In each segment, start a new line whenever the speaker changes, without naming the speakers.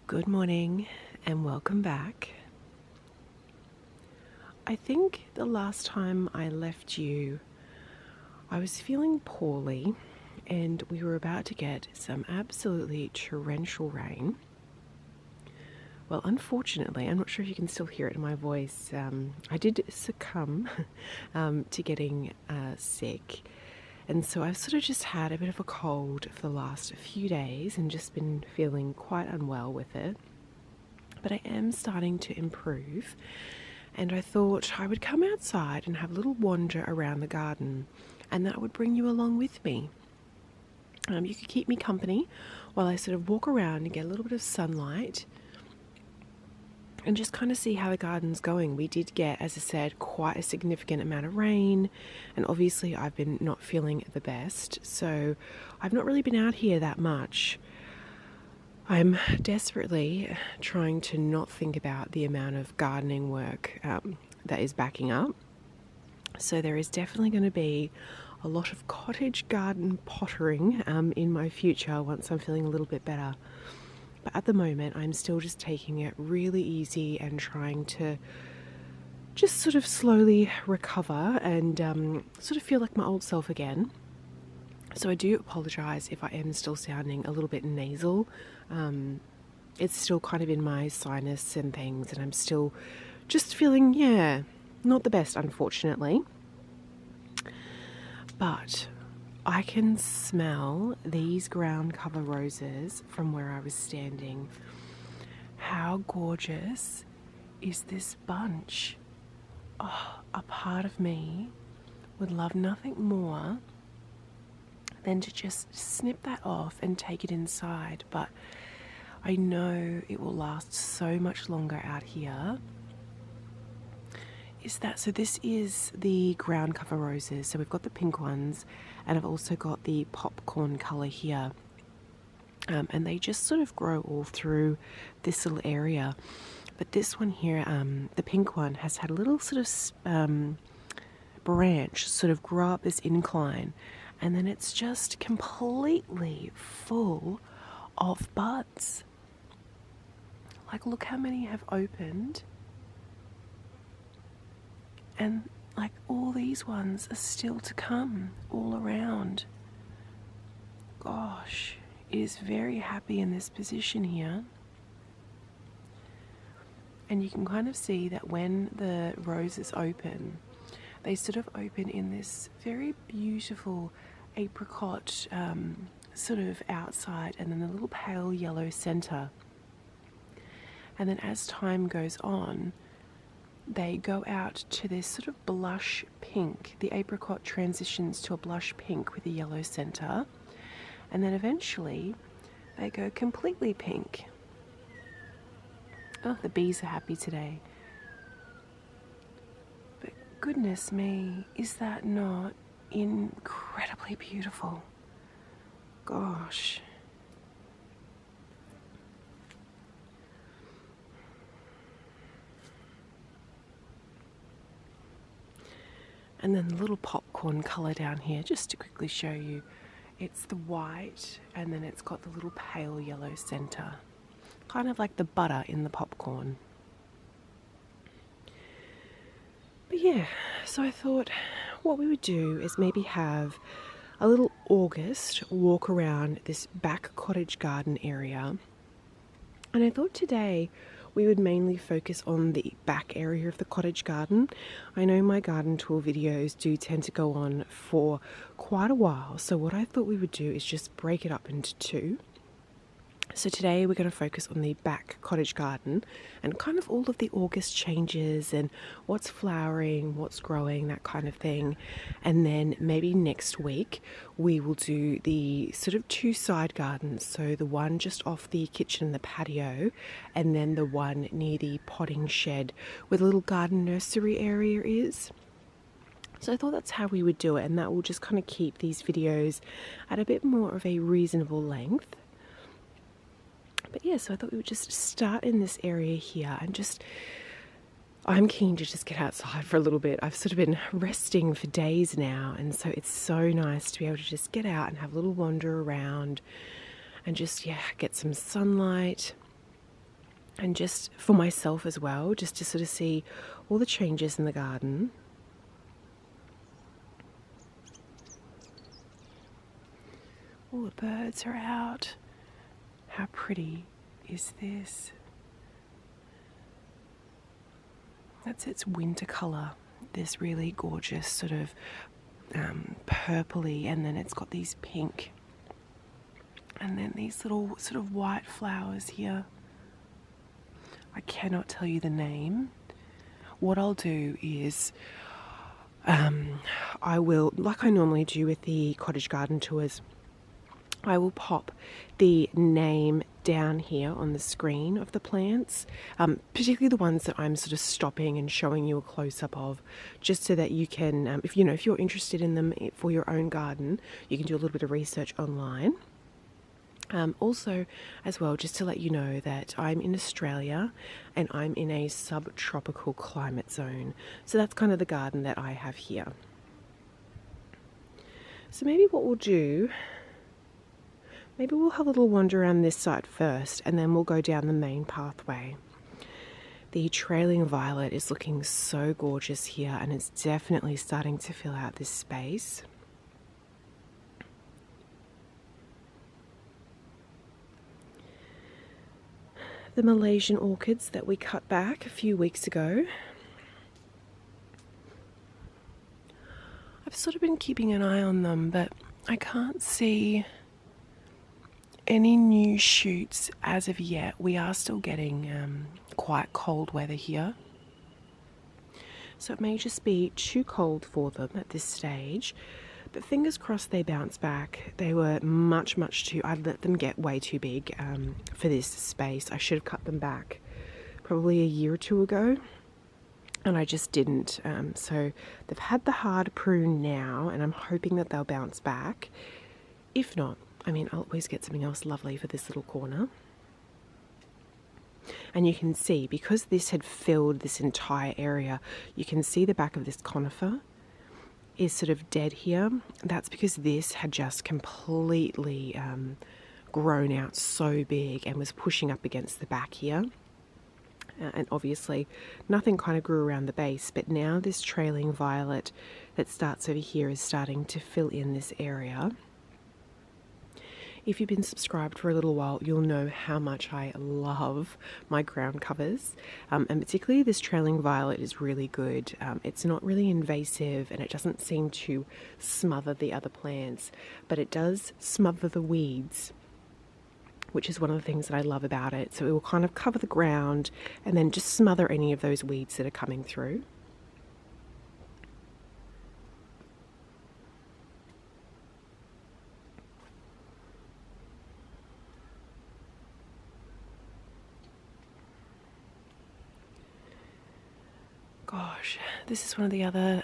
Good morning and welcome back. I think the last time I left you, I was feeling poorly and we were about to get some absolutely torrential rain. Well, unfortunately, I'm not sure if you can still hear it in my voice, I did succumb to getting sick. And so I've sort of just had a bit of a cold for the last few days and just been feeling quite unwell with it. But I am starting to improve, and I thought I would come outside and have a little wander around the garden, and that would bring you along with me. You could keep me company while I sort of walk around and get a little bit of sunlight and just kind of see how the garden's going. We did get, as I said, quite a significant amount of rain, and obviously I've been not feeling the best, so I've not really been out here that much. I'm desperately trying to not think about the amount of gardening work that is backing up. So there is definitely going to be a lot of cottage garden pottering in my future once I'm feeling a little bit better. But at the moment, I'm still just taking it really easy and trying to just sort of slowly recover and sort of feel like my old self again. So I do apologise if I am still sounding a little bit nasal. It's still kind of in my sinus and things, and I'm still just feeling, not the best, unfortunately. But I can smell these ground cover roses from where I was standing. How gorgeous is this bunch? Oh, a part of me would love nothing more than to just snip that off and take it inside, but I know it will last so much longer out here. So this is the ground cover roses. So we've got the pink ones, and I've also got the popcorn colour here. And they just sort of grow all through this little area. But this one here, the pink one, has had a little sort of branch sort of grow up this incline, and then it's just completely full of buds. Like, look how many have opened. And like all these ones are still to come all around. Gosh, it is very happy in this position here. And you can kind of see that when the roses open, they sort of open in this very beautiful apricot sort of outside, and then a little pale yellow center. And then as time goes on, they go out to this sort of blush pink. The apricot transitions to a blush pink with a yellow center, and then eventually they go completely pink. Oh, the bees are happy today. But goodness me, is that not incredibly beautiful? Gosh. And then the little popcorn colour down here, just to quickly show you, it's the white, and then it's got the little pale yellow centre, kind of like the butter in the popcorn. But yeah, so I thought what we would do is maybe have a little August walk around this back cottage garden area. And I thought today we would mainly focus on the back area of the cottage garden. I know my garden tour videos do tend to go on for quite a while, so what I thought we would do is just break it up into two. So today we're going to focus on the back cottage garden and kind of all of the August changes and what's flowering, what's growing, that kind of thing. And then maybe next week we will do the sort of two side gardens. So the one just off the kitchen and the patio, and then the one near the potting shed where the little garden nursery area is. So I thought that's how we would do it, and that will just kind of keep these videos at a bit more of a reasonable length. But yeah, so I thought we would just start in this area here and I'm keen to just get outside for a little bit. I've sort of been resting for days now, and so it's so nice to be able to just get out and have a little wander around and just, get some sunlight. and just for myself as well, just to sort of see all the changes in the garden. All the birds are out. How pretty is this? That's its winter colour, this really gorgeous sort of purpley, and then it's got these pink and then these little sort of white flowers here. I cannot tell you the name. What I'll do is I will, like I normally do with the cottage garden tours, I will pop the name down here on the screen of the plants, particularly the ones that I'm sort of stopping and showing you a close-up of, just so that you can, if you're interested in them for your own garden, you can do a little bit of research online. Also, as well, just to let you know that I'm in Australia and I'm in a subtropical climate zone. So that's kind of the garden that I have here. So maybe what we'll do, maybe we'll have a little wander around this side first and then we'll go down the main pathway. The trailing violet is looking so gorgeous here, and it's definitely starting to fill out this space. The Malaysian orchids that we cut back a few weeks ago. I've sort of been keeping an eye on them, but I can't see any new shoots as of yet. We are still getting quite cold weather here, so it may just be too cold for them at this stage. But fingers crossed they bounce back. They were much too, I'd let them get way too big for this space. I should have cut them back probably a year or two ago, and I just didn't. So they've had the hard prune now, and I'm hoping that they'll bounce back. If not, I mean, I'll always get something else lovely for this little corner. And you can see, because this had filled this entire area, you can see the back of this conifer is sort of dead here. That's because this had just completely grown out so big and was pushing up against the back here. And obviously nothing kind of grew around the base, but now this trailing violet that starts over here is starting to fill in this area. If you've been subscribed for a little while, you'll know how much I love my ground covers, and particularly this trailing violet is really good. It's not really invasive and it doesn't seem to smother the other plants, but it does smother the weeds, which is one of the things that I love about it. So it will kind of cover the ground and then just smother any of those weeds that are coming through. Gosh, this is one of the other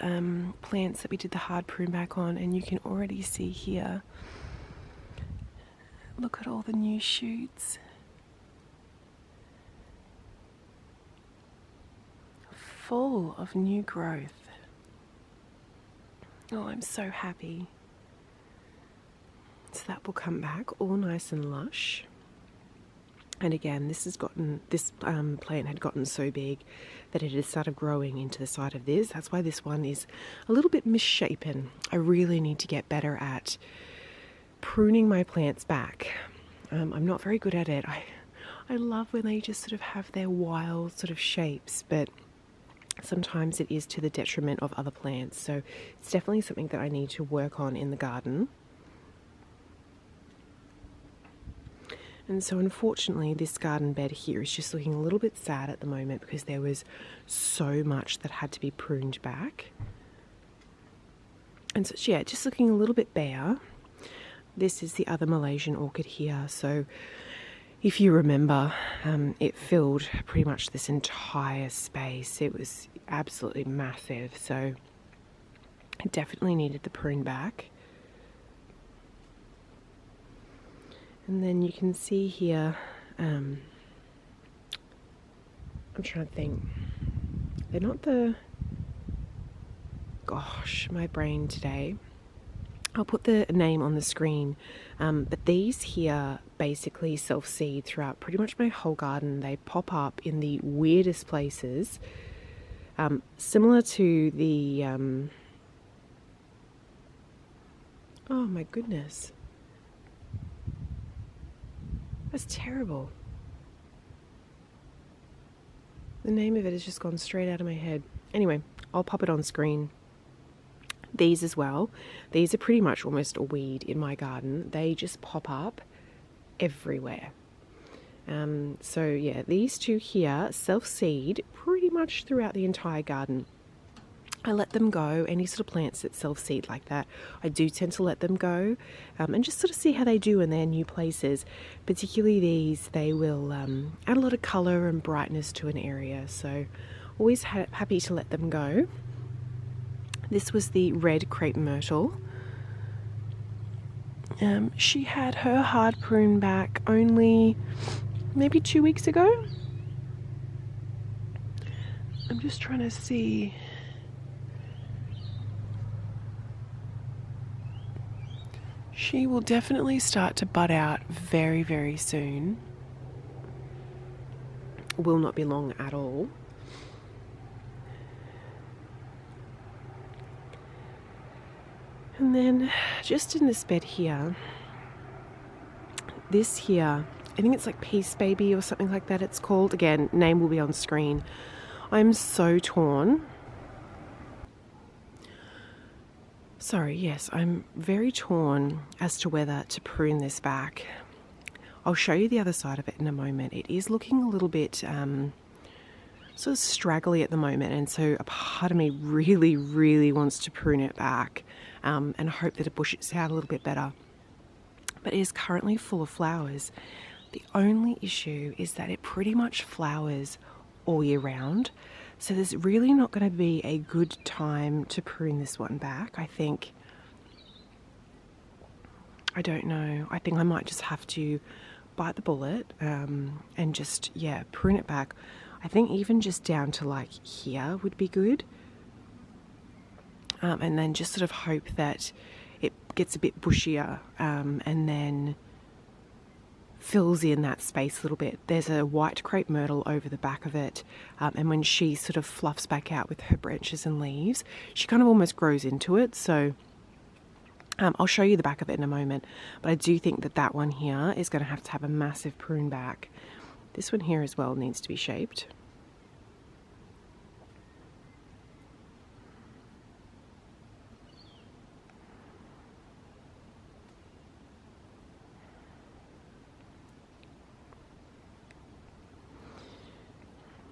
plants that we did the hard prune back on, and you can already see here, look at all the new shoots. Full of new growth. Oh, I'm so happy. So that will come back all nice and lush. And again, this plant had gotten so big that it had started growing into the side of this. That's why this one is a little bit misshapen. I really need to get better at pruning my plants back. I'm not very good at it. I love when they just sort of have their wild sort of shapes, but sometimes it is to the detriment of other plants. So it's definitely something that I need to work on in the garden. And so unfortunately this garden bed here is just looking a little bit sad at the moment because there was so much that had to be pruned back. And so yeah, just looking a little bit bare. This is the other Malaysian orchid here. So if you remember, it filled pretty much this entire space. It was absolutely massive. So it definitely needed the prune back. And then you can see here, I'm trying to think, they're not the, gosh, my brain today. I'll put the name on the screen, but these here basically self-seed throughout pretty much my whole garden. They pop up in the weirdest places, similar to the, oh my goodness, that's terrible. The name of it has just gone straight out of my head. Anyway, I'll pop it on screen. These as well. These are pretty much almost a weed in my garden. They just pop up everywhere. So yeah, these two here self-seed pretty much throughout the entire garden. I let them go. Any sort of plants that self-seed like that, I do tend to let them go, and just sort of see how they do in their new places. Particularly these, they will add a lot of colour and brightness to an area, so always happy to let them go. This was the red crepe myrtle. She had her hard prune back only maybe 2 weeks ago. I'm just trying to see. She will definitely start to bud out very, very soon. Will not be long at all. And then just in this bed here, this here, I think it's like Peace Baby or something like that it's called. Again, name will be on screen. I'm so torn. Sorry, yes, I'm very torn as to whether to prune this back. I'll show you the other side of it in a moment. It is looking a little bit sort of straggly at the moment, and so a part of me really, really wants to prune it back and hope that it bushes out a little bit better. But it is currently full of flowers. The only issue is that it pretty much flowers all year round, so there's really not going to be a good time to prune this one back. I think, I don't know, I think I might just have to bite the bullet and just, yeah, prune it back. I think even just down to like here would be good. And then just sort of hope that it gets a bit bushier and then fills in that space a little bit. There's a white crepe myrtle over the back of it, and when she sort of fluffs back out with her branches and leaves, she kind of almost grows into it. So I'll show you the back of it in a moment, but I do think that that one here is going to have a massive prune back. This one here as well needs to be shaped.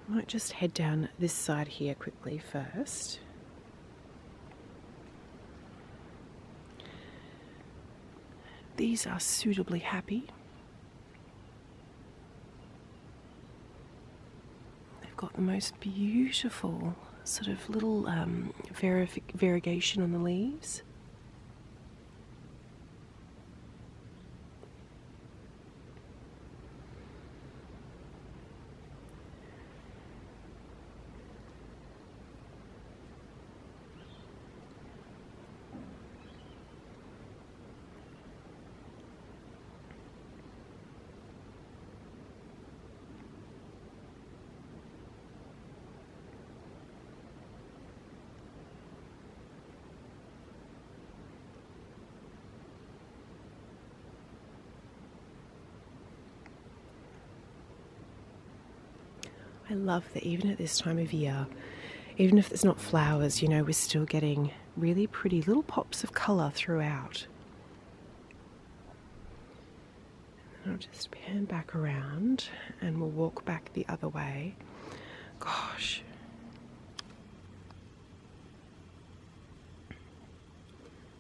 Might just head down this side here quickly first. These are suitably happy. They've got the most beautiful sort of little variegation on the leaves. I love that even at this time of year, even if there's not flowers, you know, we're still getting really pretty little pops of colour throughout. And I'll just pan back around and we'll walk back the other way. Gosh.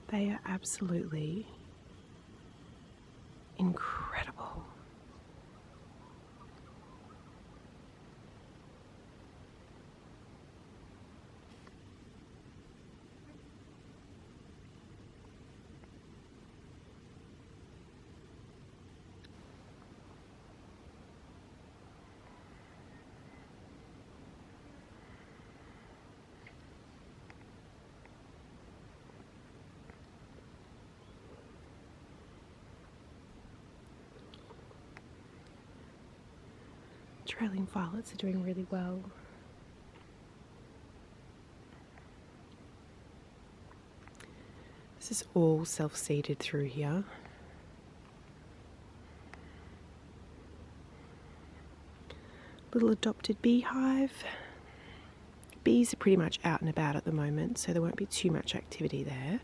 They are absolutely incredible. Trailing violets are doing really well. This is all self-seeded through here. Little adopted beehive. Bees are pretty much out and about at the moment, so there won't be too much activity there.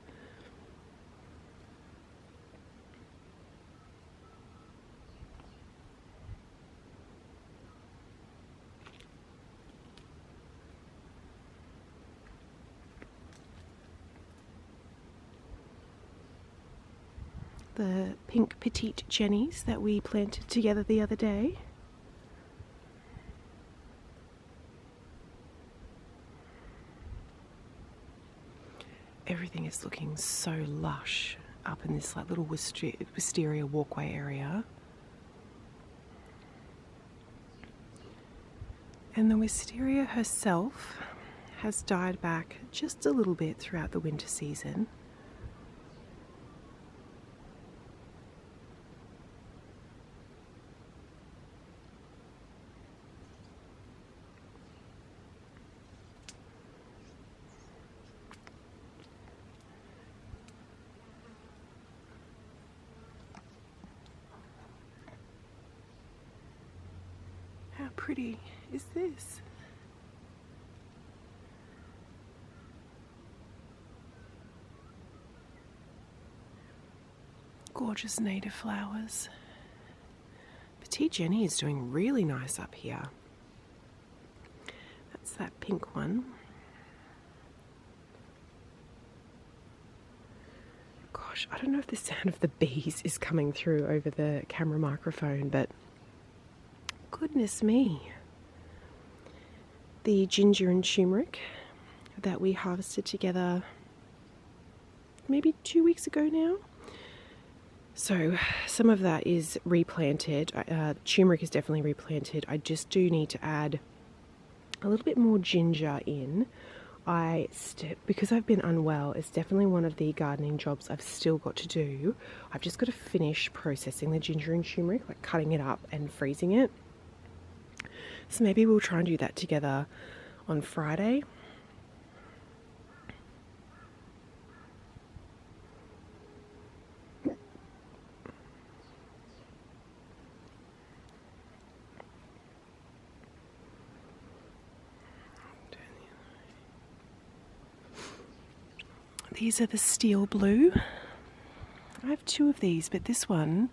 The pink petite jennies that we planted together the other day. Everything is looking so lush up in this like little wisteria walkway area. And the wisteria herself has died back just a little bit throughout the winter season. How pretty is this? Gorgeous native flowers. Petite Jenny is doing really nice up here. That's that pink one. Gosh, I don't know if the sound of the bees is coming through over the camera microphone, but goodness me. The ginger and turmeric that we harvested together maybe 2 weeks ago now. So some of that is replanted. Turmeric is definitely replanted. I just do need to add a little bit more ginger in. Because I've been unwell, it's definitely one of the gardening jobs I've still got to do. I've just got to finish processing the ginger and turmeric, like cutting it up and freezing it. So maybe we'll try and do that together on Friday. These are the steel blue. I have 2 of these, but this one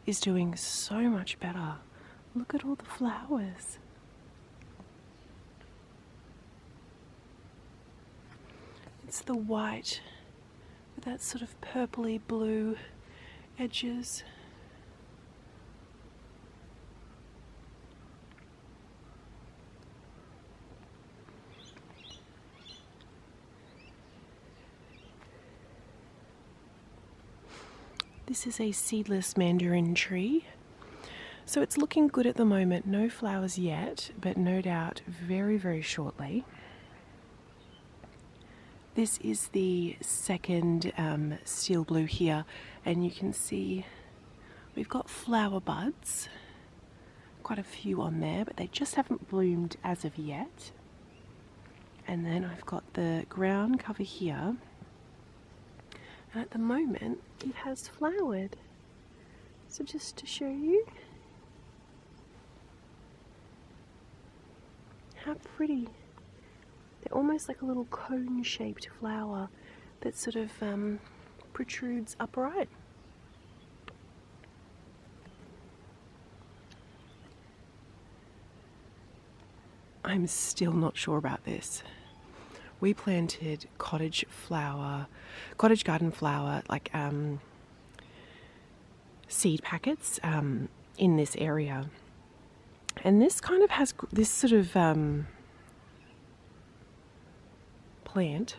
is doing so much better. Look at all the flowers. It's the white with that sort of purpley blue edges. This is a seedless mandarin tree. So it's looking good at the moment. No flowers yet, but no doubt very, very shortly. This is the second steel blue here, and you can see we've got flower buds, quite a few on there, but they just haven't bloomed as of yet. And then I've got the ground cover here, and at the moment it has flowered. So just to show you how pretty. They're almost like a little cone-shaped flower that sort of protrudes upright. I'm still not sure about this. We planted cottage garden flower, like seed packets in this area. And this kind of has this sort of plant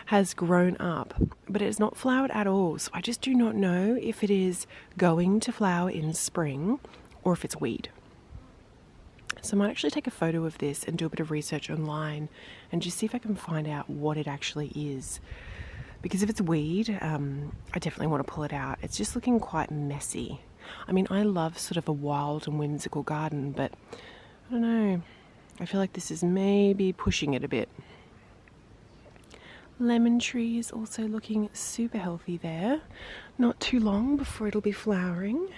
has grown up, but it's not flowered at all. So I just do not know if it is going to flower in spring or if it's weed. So I might actually take a photo of this and do a bit of research online and just see if I can find out what it actually is. Because if it's weed, I definitely want to pull it out. It's just looking quite messy. I mean, I love sort of a wild and whimsical garden, but I don't know. I feel like this is maybe pushing it a bit. Lemon tree is also looking super healthy there. Not too long before it'll be flowering.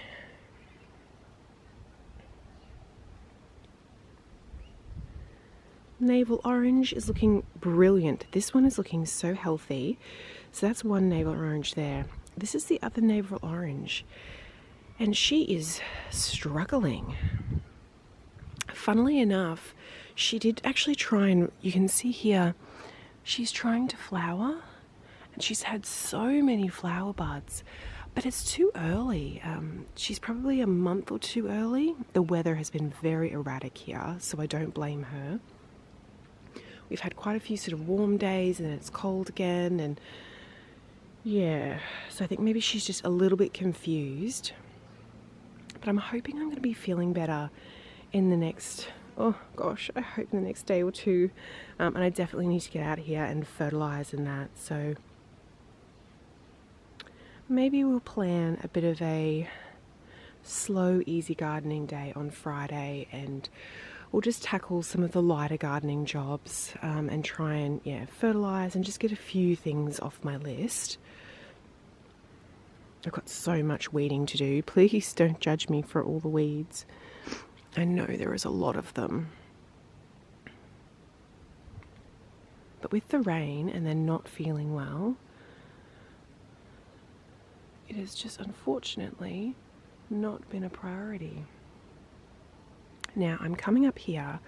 Navel orange is looking brilliant. This one is looking so healthy. So that's one navel orange there. This is the other navel orange. And she is struggling. Funnily enough, she did actually try, and you can see here, she's trying to flower. And she's had so many flower buds. But it's too early. She's probably a month or two early. The weather has been very erratic here, so I don't blame her. We've had quite a few sort of warm days and then it's cold again, and yeah, so I think maybe she's just a little bit confused. But I'm hoping I'm going to be feeling better in the next, oh gosh, I hope in the next day or two. And I definitely need to get out here and fertilize and that, so maybe we'll plan a bit of a slow, easy gardening day on Friday, and we'll just tackle some of the lighter gardening jobs and try and, yeah, fertilize and just get a few things off my list. I've got so much weeding to do. Please don't judge me for all the weeds. I know there is a lot of them. But with the rain and then not feeling well, it has just unfortunately not been a priority. Now, I'm coming up here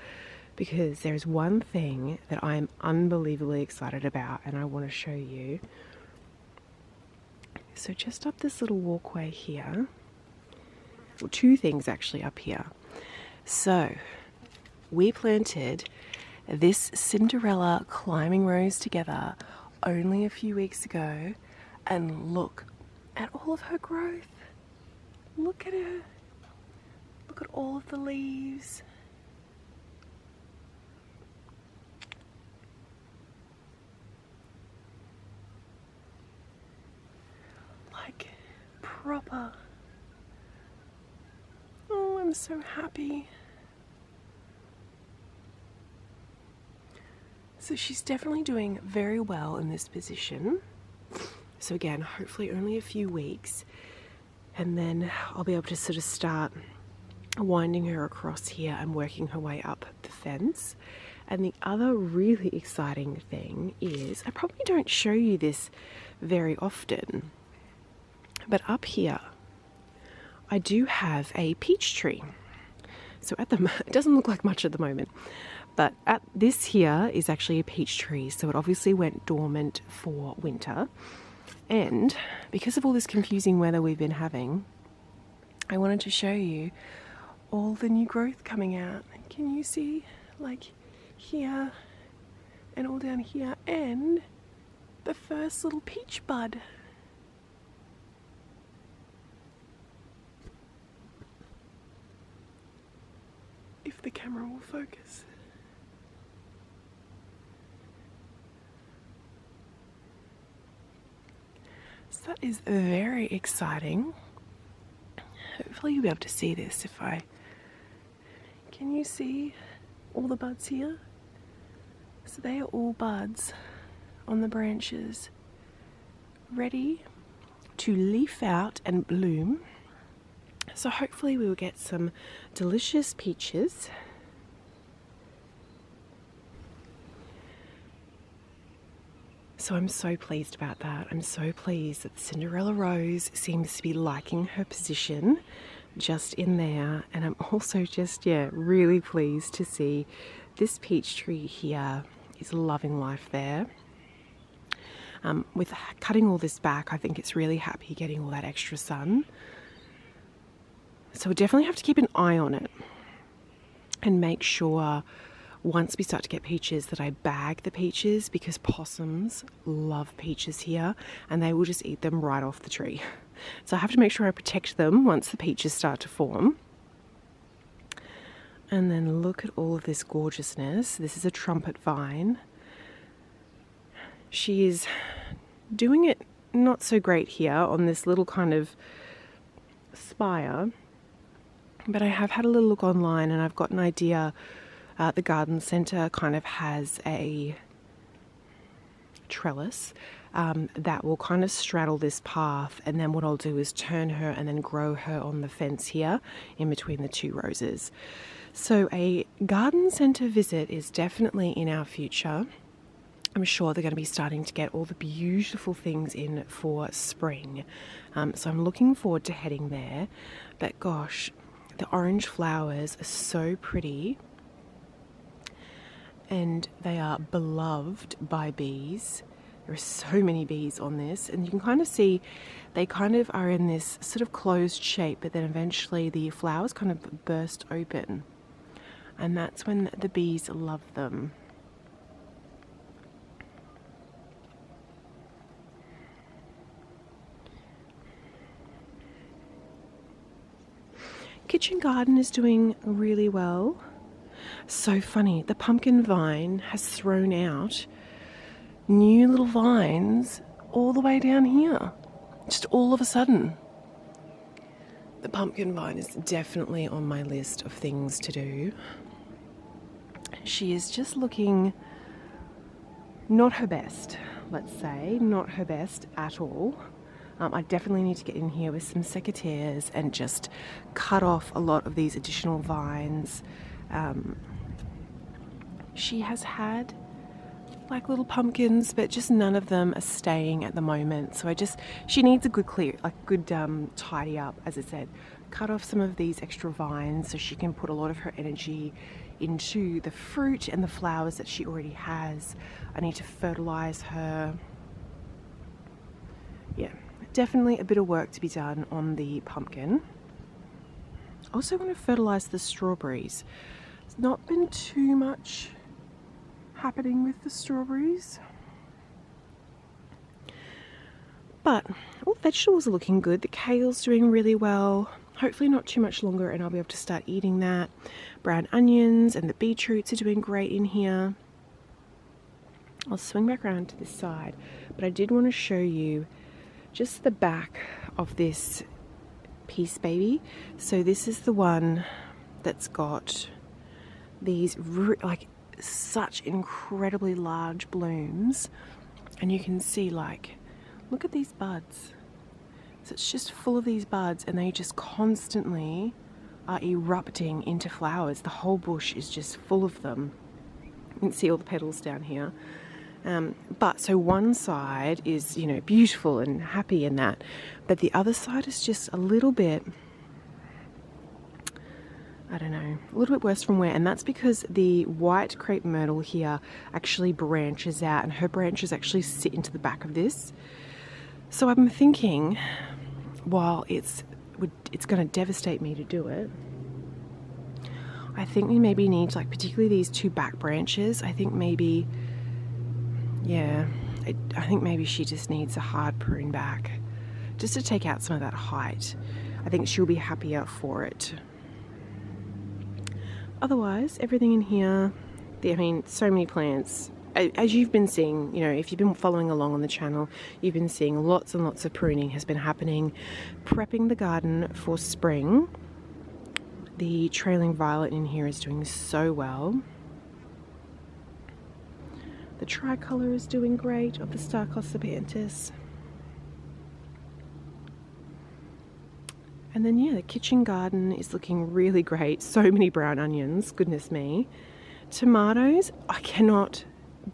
because there's one thing that I'm unbelievably excited about and I want to show you. So just up this little walkway here, well, two things actually up here. So we planted this Cinderella climbing rose together only a few weeks ago, and look at all of her growth. Look at her. Look at all of the leaves. Like proper. Oh, I'm so happy. So she's definitely doing very well in this position. So again, hopefully only a few weeks, and then I'll be able to sort of start winding her across here and working her way up the fence. And the other really exciting thing is, I probably don't show you this very often, but up here I do have a peach tree. So at the it doesn't look like much at the moment, but at this here is actually a peach tree, so it obviously went dormant for winter. And because of all this confusing weather we've been having, I wanted to show you all the new growth coming out. Can you see, like here and all down here, and the first little peach bud. If the camera will focus. So that is very exciting. Hopefully you'll be able to see this if I... Can you see all the buds here? So they are all buds on the branches, ready to leaf out and bloom. So hopefully we will get some delicious peaches. So I'm so pleased about that. I'm so pleased that the Cinderella Rose seems to be liking her position just in there. And I'm also just, yeah, really pleased to see this peach tree here is loving life there. With cutting all this back, I think it's really happy getting all that extra sun. So we definitely have to keep an eye on it and make sure once we start to get peaches that I bag the peaches, because possums love peaches here and they will just eat them right off the tree. So I have to make sure I protect them once the peaches start to form. And then look at all of this gorgeousness. This is a trumpet vine. She is doing it not so great here on this little kind of spire. But I have had a little look online and I've got an idea. The garden centre kind of has a trellis that will kind of straddle this path, and then what I'll do is turn her and then grow her on the fence here in between the two roses. So a garden centre visit is definitely in our future. I'm sure they're going to be starting to get all the beautiful things in for spring. So I'm looking forward to heading there. But gosh, the orange flowers are so pretty. And they are beloved by bees. There are so many bees on this, and you can kind of see they kind of are in this sort of closed shape, but then eventually the flowers kind of burst open, and that's when the bees love them. Kitchen garden is doing really well. So funny, the pumpkin vine has thrown out new little vines all the way down here, just all of a sudden. The pumpkin vine is definitely on my list of things to do. She is just looking not her best, let's say, not her best at all. I definitely need to get in here with some secateurs and just cut off a lot of these additional vines. She has had like little pumpkins, but just none of them are staying at the moment. So she needs a good tidy up, as I said. Cut off some of these extra vines so she can put a lot of her energy into the fruit and the flowers that she already has. I need to fertilize her. Yeah, definitely a bit of work to be done on the pumpkin. Also want to fertilize the strawberries. It's not been too much happening with the strawberries, but all vegetables are looking good. The kale's doing really well. Hopefully not too much longer and I'll be able to start eating that. Brown onions and the beetroots are doing great in here. I'll swing back around to this side, but I did want to show you just the back of this Peace Baby. So this is the one that's got these like such incredibly large blooms, and you can see, like, look at these buds. So it's just full of these buds and they just constantly are erupting into flowers. The whole bush is just full of them. You can see all the petals down here. But so one side is, you know, beautiful and happy and that, but the other side is just a little bit, I don't know, a little bit worse from where, and that's because the white crepe myrtle here actually branches out, and her branches actually sit into the back of this. So I'm thinking, while it's going to devastate me to do it, I think we maybe need, like, particularly these two back branches, I think maybe, yeah, I think maybe she just needs a hard prune back, just to take out some of that height. I think she'll be happier for it. Otherwise, everything in here, I mean, so many plants. As you've been seeing, you know, if you've been following along on the channel, you've been seeing lots and lots of pruning has been happening, prepping the garden for spring. The trailing violet in here is doing so well. The tricolour is doing great of the Star Cossypanthus. And then, yeah, the kitchen garden is looking really great. So many brown onions, goodness me. Tomatoes, I cannot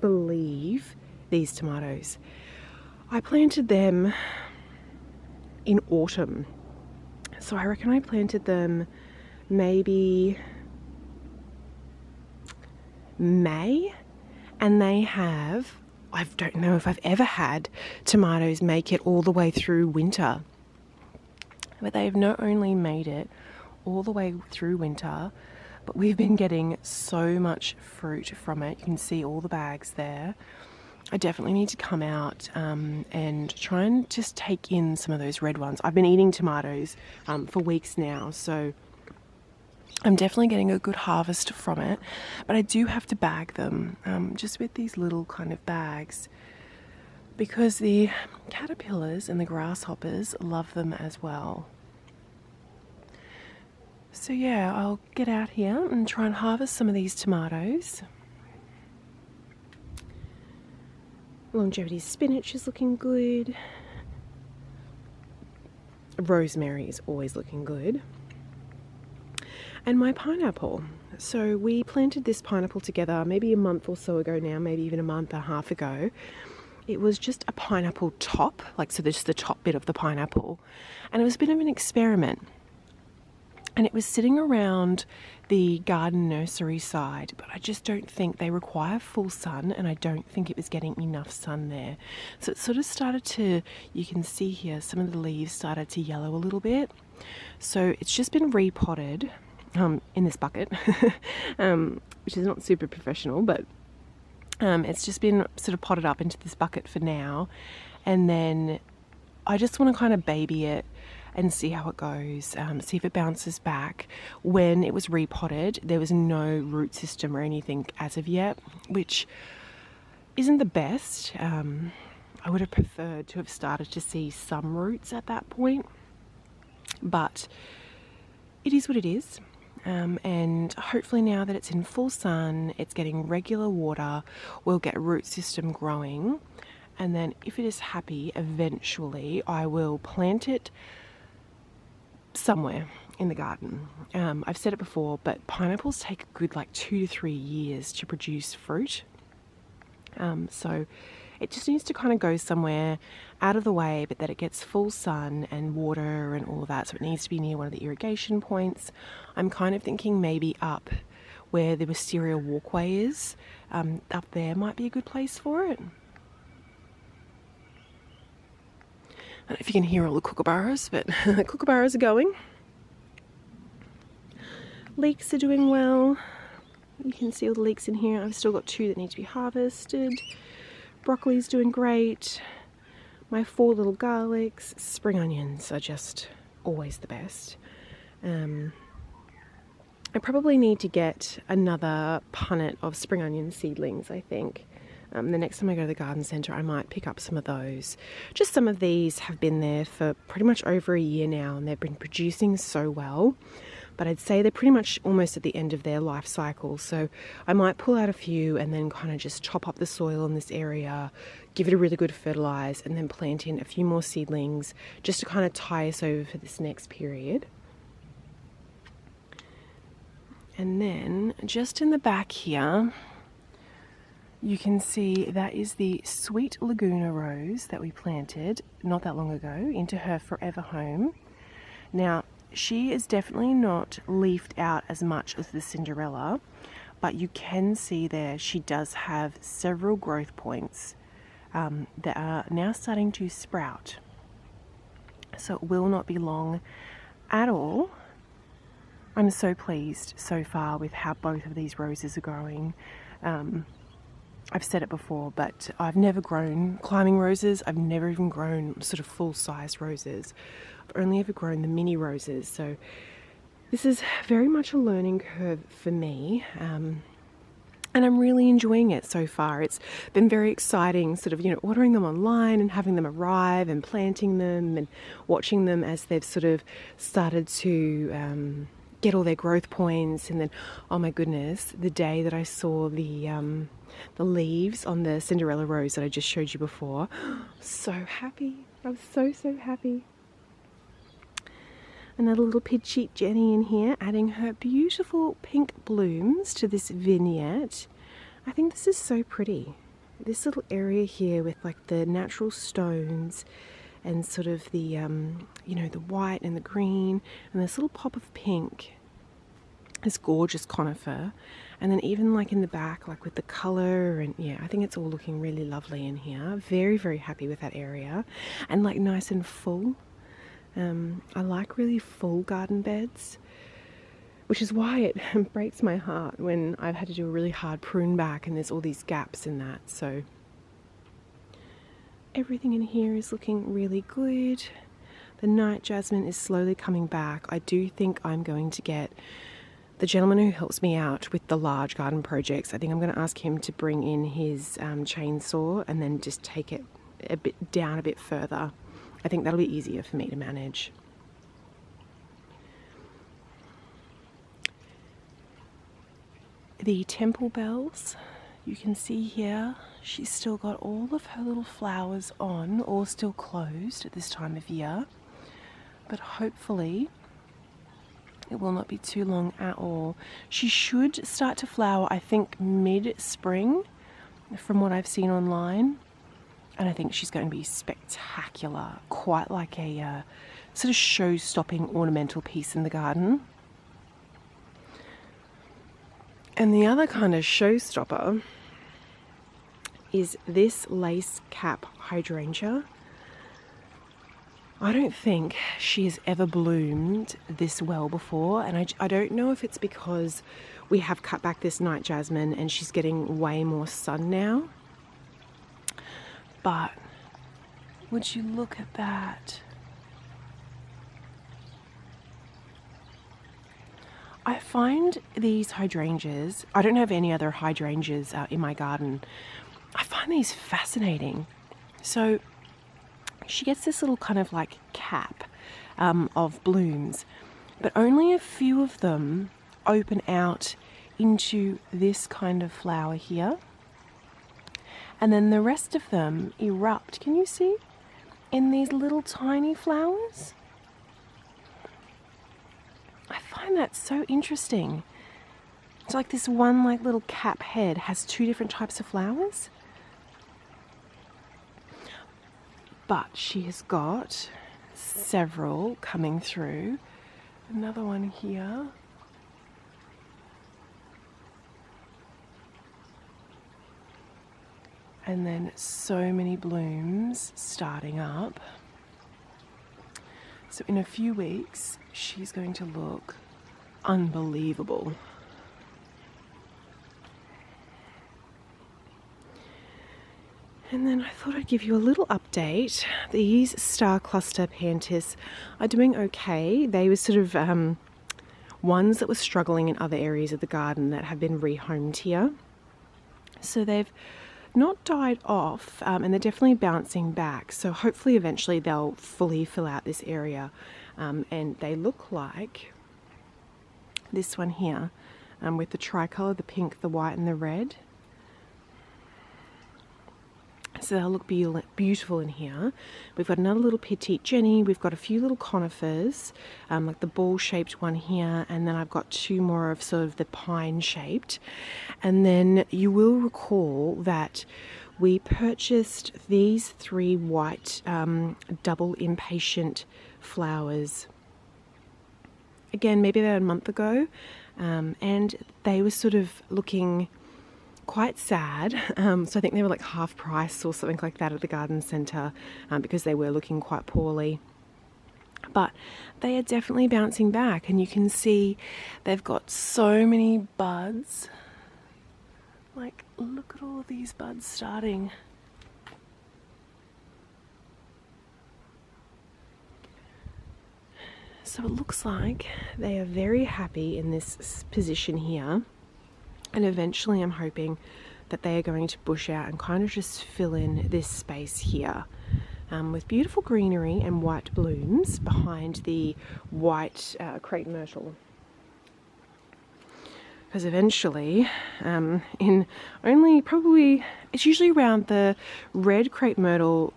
believe these tomatoes. I planted them in autumn. So I reckon I planted them maybe May, and they have, I don't know if I've ever had tomatoes make it all the way through winter. But they've not only made it all the way through winter, but we've been getting so much fruit from it. You can see all the bags there. I definitely need to come out and try and just take in some of those red ones. I've been eating tomatoes for weeks now, so I'm definitely getting a good harvest from it. But I do have to bag them just with these little kind of bags, because the caterpillars and the grasshoppers love them as well. So yeah, I'll get out here and try and harvest some of these tomatoes. Longevity spinach is looking good. Rosemary is always looking good. And my pineapple. So we planted this pineapple together maybe a month or so ago now, maybe even a month and a half ago. It was just a pineapple top, like so there's the top bit of the pineapple. And it was a bit of an experiment. And it was sitting around the garden nursery side, but I just don't think they require full sun, and I don't think it was getting enough sun there. So it sort of started to, you can see here, some of the leaves started to yellow a little bit. So it's just been repotted in this bucket, which is not super professional, but it's just been sort of potted up into this bucket for now. And then I just want to kind of baby it and see how it goes, see if it bounces back. When it was repotted, there was no root system or anything as of yet, which isn't the best. I would have preferred to have started to see some roots at that point, but it is what it is. And hopefully now that it's in full sun, it's getting regular water, we'll get a root system growing. And then if it is happy, eventually I will plant it somewhere in the garden. I've said it before, but pineapples take a good like 2 to 3 years to produce fruit. So it just needs to kind of go somewhere out of the way, but that it gets full sun and water and all of that. So it needs to be near one of the irrigation points. I'm kind of thinking maybe up where the wisteria walkway is. Up there might be a good place for it. I don't know if you can hear all the kookaburras, but the kookaburras are going. Leeks are doing well. You can see all the leeks in here. I've still got 2 that need to be harvested. Broccoli's doing great. My 4 little garlics. Spring onions are just always the best. I probably need to get another punnet of spring onion seedlings, I think. The next time I go to the garden centre, I might pick up some of those. Just some of these have been there for pretty much over a year now, and they've been producing so well. But I'd say they're pretty much almost at the end of their life cycle. So I might pull out a few and then kind of just chop up the soil in this area, give it a really good fertilise, and then plant in a few more seedlings just to kind of tie us over for this next period. And then just in the back here, you can see that is the Sweet Laguna rose that we planted not that long ago into her forever home. Now, she is definitely not leafed out as much as the Cinderella, but you can see there she does have several growth points that are now starting to sprout. So it will not be long at all. I'm so pleased so far with how both of these roses are growing. I've said it before, but I've never grown climbing roses. I've never even grown sort of full-size roses. I've only ever grown the mini roses. So this is very much a learning curve for me. And I'm really enjoying it so far. It's been very exciting, sort of, ordering them online and having them arrive and planting them and watching them as they've sort of started to get all their growth points. And then, oh my goodness, the day that I saw the leaves on the Cinderella rose that I just showed you before, so happy. I was so happy. Another little pidgeot Jenny in here, adding her beautiful pink blooms to this vignette. I think this is so pretty. This little area here with like the natural stones and sort of the, the white and the green and this little pop of pink. This gorgeous conifer. And then even like in the back, like with the color, and yeah, I think it's all looking really lovely in here. Very, very happy with that area. And like nice and full. I like really full garden beds, which is why it breaks my heart when I've had to do a really hard prune back and there's all these gaps in that. So everything in here is looking really good. The night jasmine is slowly coming back. I do think I'm going to get the gentleman who helps me out with the large garden projects. I think I'm going to ask him to bring in his chainsaw and then just take it down a bit further. I think that'll be easier for me to manage. the temple bells, you can see here, she's still got all of her little flowers on, all still closed at this time of year. But hopefully it will not be too long at all. She should start to flower, I think, mid-spring from what I've seen online. And I think she's going to be spectacular, quite like a sort of show-stopping ornamental piece in the garden. And the other kind of showstopper is this lace cap hydrangea. I don't think she has ever bloomed this well before, and I don't know if it's because we have cut back this night jasmine and she's getting way more sun now. But would you look at that? I find these hydrangeas, I don't have any other hydrangeas in my garden, I find these fascinating. So she gets this little kind of like cap of blooms, but only a few of them open out into this kind of flower here. And then the rest of them erupt, can you see, in these little tiny flowers? I find that so interesting. It's like this one like little cap head has two different types of flowers. But she has got several coming through. Another one here. And then so many blooms starting up. So in a few weeks, she's going to look unbelievable. And then I thought I'd give you a little update. These star cluster pantis are doing okay. They were sort of ones that were struggling in other areas of the garden that have been rehomed here. So they've not died off, and they're definitely bouncing back. So hopefully eventually they'll fully fill out this area. And they look like this one here, with the tricolour, the pink, the white and the red. So they'll look beautiful in here. We've got another little petite Jenny. We've got a few little conifers, like the ball-shaped one here, and then I've got two more of sort of the pine-shaped. And then you will recall that we purchased these three white double impatient flowers. Again, maybe about a month ago, and they were sort of looking quite sad. So I think they were like half price or something like that at the garden centre, because they were looking quite poorly. But they are definitely bouncing back, and you can see they've got so many buds. Like, look at all of these buds starting. So it looks like they are very happy in this position here. And eventually I'm hoping that they are going to bush out and kind of just fill in this space here, with beautiful greenery and white blooms behind the white crepe myrtle. Because eventually, in only probably, it's usually around the red crepe myrtle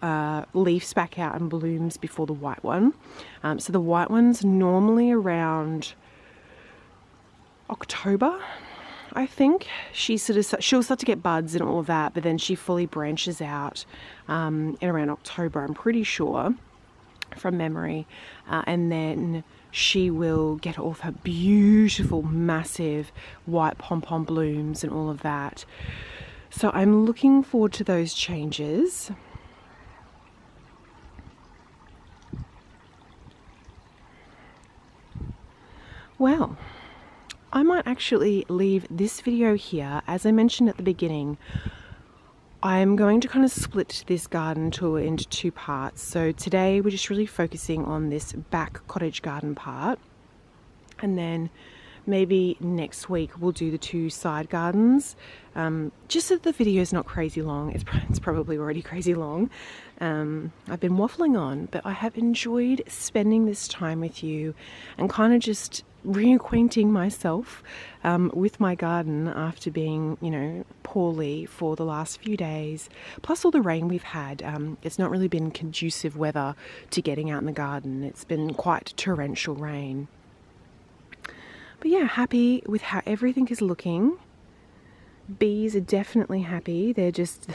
leaves back out and blooms before the white one. So the white one's normally around October, I think. She'll start to get buds and all of that, but then she fully branches out in around October, I'm pretty sure, from memory. And then she will get all of her beautiful, massive white pom-pom blooms and all of that. So I'm looking forward to those changes. Well, I might actually leave this video here. As I mentioned at the beginning, I'm going to kind of split this garden tour into two parts. So today we're just really focusing on this back cottage garden part, and then maybe next week we'll do the 2 side gardens. Just so the video is not crazy long. It's probably already crazy long. I've been waffling on, but I have enjoyed spending this time with you and kind of just reacquainting myself with my garden after being, poorly for the last few days. Plus all the rain we've had. It's not really been conducive weather to getting out in the garden. It's been quite torrential rain. But yeah, happy with how everything is looking. Bees are definitely happy. They're just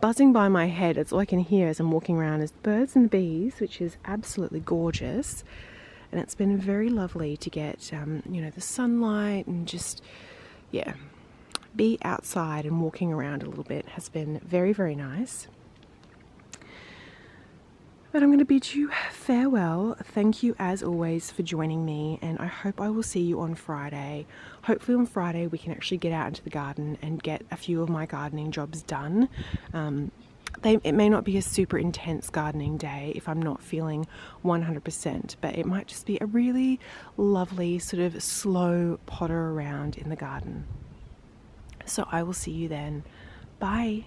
buzzing by my head. It's all I can hear as I'm walking around is birds and bees, which is absolutely gorgeous. And it's been very lovely to get, the sunlight and just, be outside and walking around a little bit has been very, very nice. But I'm going to bid you farewell. Thank you as always for joining me, and I hope I will see you on Friday. Hopefully on Friday we can actually get out into the garden and get a few of my gardening jobs done. It may not be a super intense gardening day if I'm not feeling 100%, but it might just be a really lovely sort of slow potter around in the garden. So I will see you then. Bye.